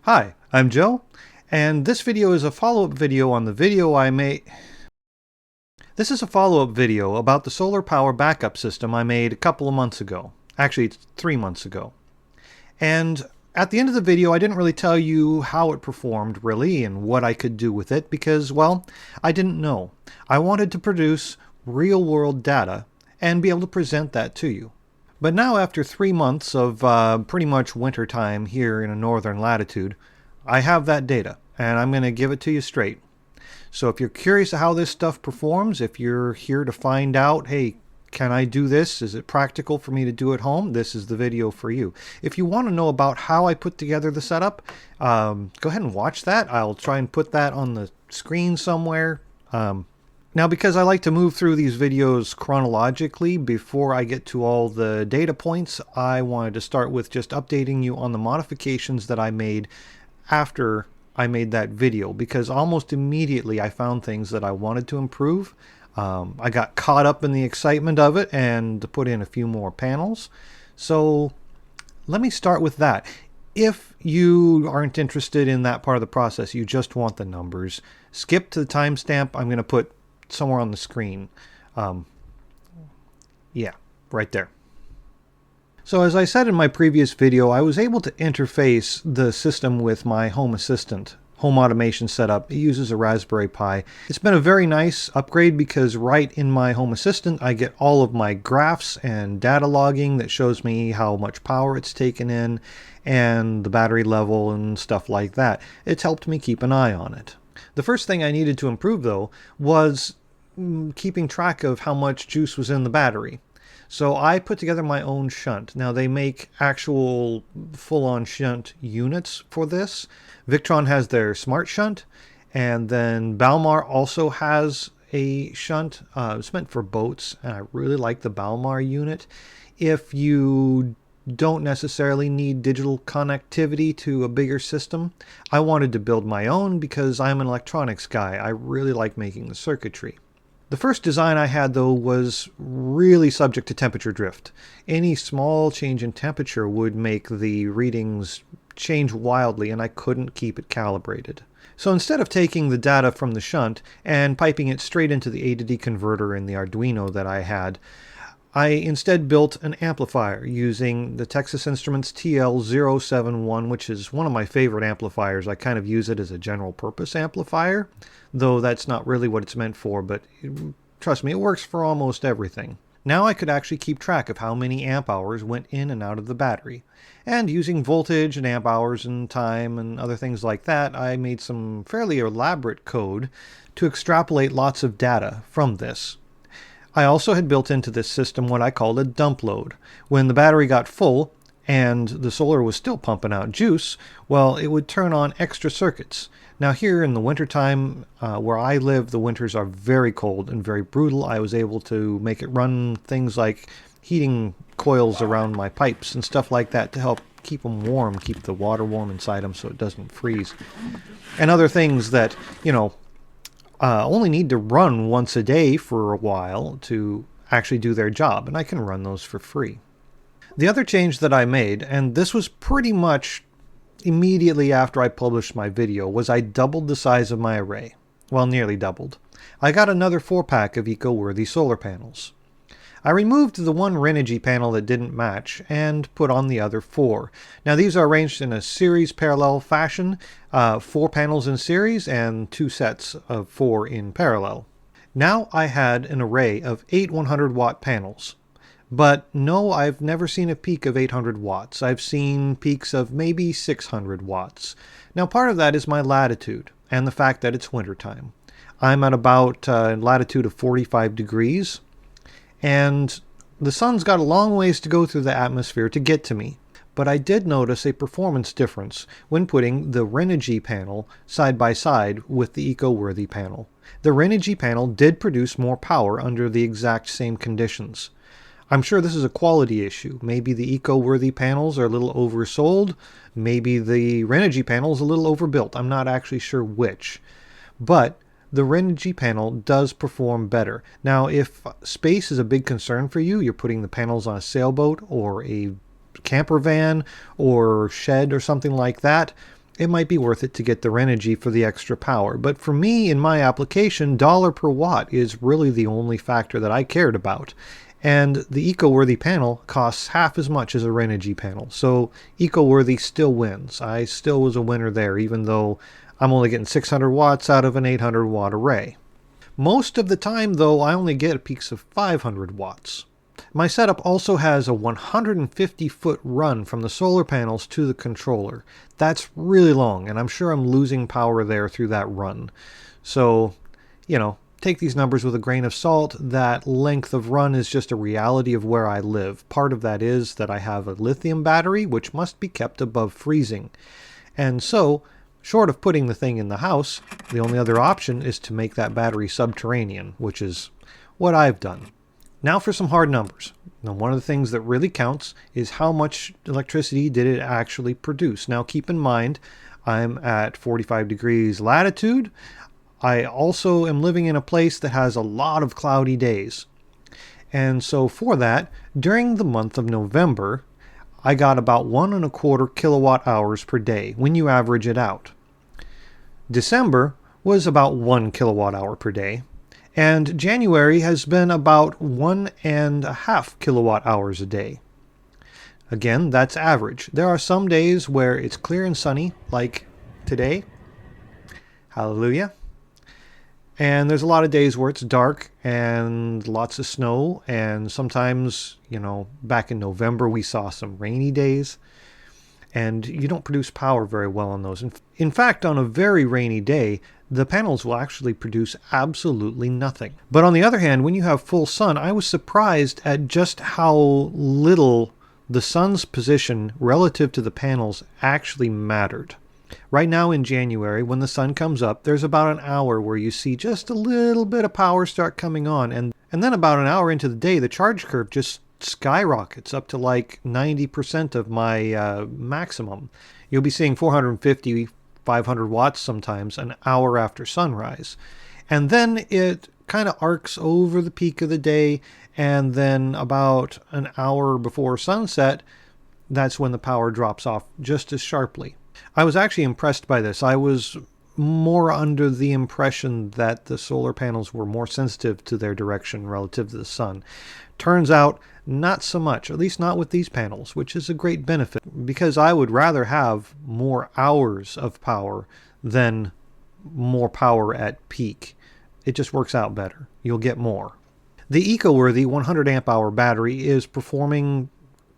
Hi, I'm Joe, and this video is a follow-up video on the video I made. This is a follow-up video about the solar power backup system I made a couple of months ago. Actually, it's 3 months ago. And at the end of the video, I didn't really tell you how it performed, really, and what I could do with it, because, well, I didn't know. I wanted to produce real-world data and be able to present that to you. But now, after 3 months of pretty much winter time here in a northern latitude, I have that data, and I'm going to give it to you straight. So if you're curious how this stuff performs, if you're here to find out, hey, can I do this? Is it practical for me to do at home? This is the video for you. If you want to know about how I put together the setup, go ahead and watch that. I'll try and put that on the screen somewhere. Now, because I like to move through these videos chronologically before I get to all the data points, I wanted to start with just updating you on the modifications that I made after I made that video, because almost immediately I found things that I wanted to improve. I got caught up in the excitement of it and put in a few more panels. So let me start with that. If you aren't interested in that part of the process, you just want the numbers, skip to the timestamp I'm going to put somewhere on the screen. Yeah, right there. So as I said in my previous video, I was able to interface the system with my Home Assistant home automation setup. It uses a Raspberry Pi. It's been a very nice upgrade because right in my Home Assistant I get all of my graphs and data logging that shows me how much power it's taken in and the battery level and stuff like that. It's helped me keep an eye on it. The first thing I needed to improve, though, was keeping track of how much juice was in the battery. So I put together my own shunt. Now, they make actual full-on shunt units for this. Victron has their smart shunt, and then Balmar also has a shunt. It's meant for boats, and I really like the Balmar unit. If you don't necessarily need digital connectivity to a bigger system, I wanted to build my own because I'm an electronics guy. I really like making the circuitry. The first design I had, though, was really subject to temperature drift. Any small change in temperature would make the readings change wildly, and I couldn't keep it calibrated. So instead of taking the data from the shunt and piping it straight into the A to D converter in the Arduino that I had, I instead built an amplifier using the Texas Instruments TL071, which is one of my favorite amplifiers. I kind of use it as a general purpose amplifier, though that's not really what it's meant for, but trust me, it works for almost everything. Now I could actually keep track of how many amp hours went in and out of the battery. And using voltage and amp hours and time and other things like that, I made some fairly elaborate code to extrapolate lots of data from this. I also had built into this system what I called a dump load. When the battery got full and the solar was still pumping out juice, well, it would turn on extra circuits. Now here in the wintertime, where I live, the winters are very cold and very brutal. I was able to make it run things like heating coils around my pipes and stuff like that to help keep them warm, keep the water warm inside them so it doesn't freeze. And other things that, only need to run once a day for a while to actually do their job, and I can run those for free. The other change that I made, and this was pretty much immediately after I published my video, was I doubled the size of my array. Well, nearly doubled. I got another 4-pack of eco-worthy solar panels. I removed the one Renogy panel that didn't match and put on the other 4. Now these are arranged in a series parallel fashion, 4 panels in series and 2 sets of 4 in parallel. Now I had an array of 8 100-watt panels. But no, I've never seen a peak of 800 watts. I've seen peaks of maybe 600 watts. Now part of that is my latitude and the fact that it's wintertime. I'm at about latitude of 45 degrees. And the sun's got a long ways to go through the atmosphere to get to me. But I did notice a performance difference when putting the Renogy panel side by side with the eco-worthy panel. The Renogy panel did produce more power under the exact same conditions. I'm sure this is a quality issue. Maybe the eco-worthy panels are a little oversold. Maybe the Renogy panel is a little overbuilt. I'm not actually sure which. But the Renogy panel does perform better. Now, if space is a big concern for you, you're putting the panels on a sailboat or a camper van or shed or something like that, it might be worth it to get the Renogy for the extra power. But for me, in my application, dollar per watt is really the only factor that I cared about. And the EcoWorthy panel costs half as much as a Renogy panel. So EcoWorthy still wins. I still was a winner there, even though I'm only getting 600 watts out of an 800 watt array. Most of the time, though, I only get peaks of 500 watts. My setup also has a 150-foot run from the solar panels to the controller. That's really long, and I'm sure I'm losing power there through that run. So, take these numbers with a grain of salt. That length of run is just a reality of where I live. Part of that is that I have a lithium battery, which must be kept above freezing. And so, short of putting the thing in the house, the only other option is to make that battery subterranean, which is what I've done. Now for some hard numbers. Now, one of the things that really counts is how much electricity did it actually produce. Now keep in mind, I'm at 45 degrees latitude. I also am living in a place that has a lot of cloudy days. And so for that, during the month of November, I got about 1.25 kilowatt hours per day when you average it out. December was about 1 kilowatt hour per day. And January has been about 1.5 kilowatt hours a day. Again, that's average. There are some days where it's clear and sunny, like today. Hallelujah. And there's a lot of days where it's dark and lots of snow. And sometimes, back in November, we saw some rainy days. And you don't produce power very well on those. In fact, on a very rainy day, the panels will actually produce absolutely nothing. But on the other hand, when you have full sun, I was surprised at just how little the sun's position relative to the panels actually mattered. Right now in January, when the sun comes up, there's about an hour where you see just a little bit of power start coming on. And then about an hour into the day, the charge curve just skyrockets up to like 90% of my maximum. You'll be seeing 450, 500 watts sometimes an hour after sunrise. And then it kind of arcs over the peak of the day, and then about an hour before sunset, that's when the power drops off just as sharply. I was actually impressed by this. I was more under the impression that the solar panels were more sensitive to their direction relative to the sun. Turns out, not so much, at least not with these panels, which is a great benefit, because I would rather have more hours of power than more power at peak. It just works out better. You'll get more. The EcoWorthy 100 amp hour battery is performing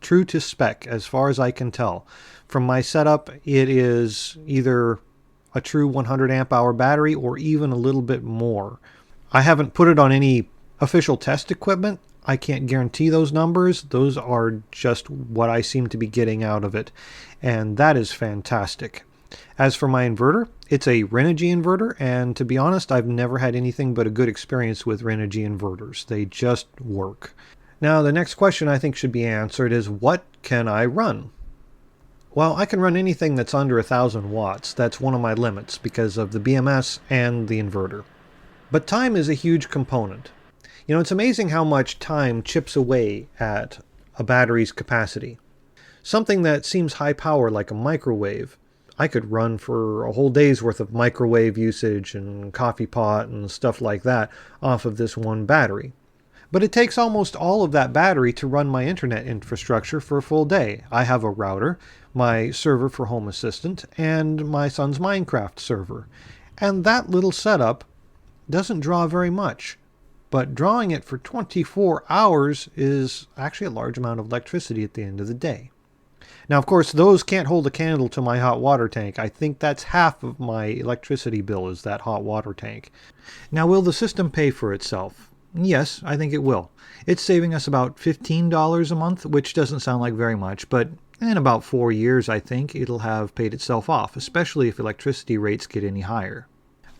true to spec as far as I can tell. From my setup, it is either a true 100 amp hour battery or even a little bit more. I haven't put it on any official test equipment. I can't guarantee those numbers. Those are just what I seem to be getting out of it. And that is fantastic. As for my inverter, it's a Renogy inverter. And to be honest, I've never had anything but a good experience with Renogy inverters. They just work. Now, the next question I think should be answered is, what can I run? Well, I can run anything that's under 1,000 watts. That's one of my limits because of the BMS and the inverter. But time is a huge component. It's amazing how much time chips away at a battery's capacity. Something that seems high power like a microwave, I could run for a whole day's worth of microwave usage and coffee pot and stuff like that off of this one battery. But it takes almost all of that battery to run my internet infrastructure for a full day. I have a router, my server for Home Assistant, and my son's Minecraft server. And that little setup doesn't draw very much. But drawing it for 24 hours is actually a large amount of electricity at the end of the day. Now, of course, those can't hold a candle to my hot water tank. I think that's half of my electricity bill is that hot water tank. Now, will the system pay for itself? Yes, I think it will. It's saving us about $15 a month, which doesn't sound like very much, but in about 4 years, I think it'll have paid itself off, especially if electricity rates get any higher.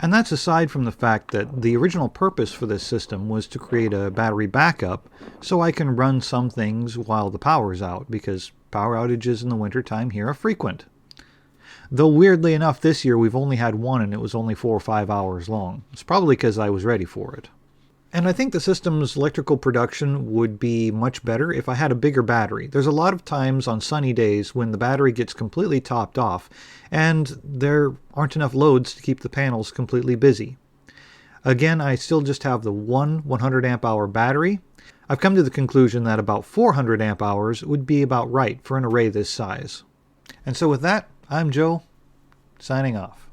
And that's aside from the fact that the original purpose for this system was to create a battery backup so I can run some things while the power's out, because power outages in the wintertime here are frequent. Though weirdly enough, this year we've only had one and it was only 4 or 5 hours long. It's probably because I was ready for it. And I think the system's electrical production would be much better if I had a bigger battery. There's a lot of times on sunny days when the battery gets completely topped off and there aren't enough loads to keep the panels completely busy. Again, I still just have the one 100 amp hour battery. I've come to the conclusion that about 400 amp hours would be about right for an array this size. And so with that, I'm Joe, signing off.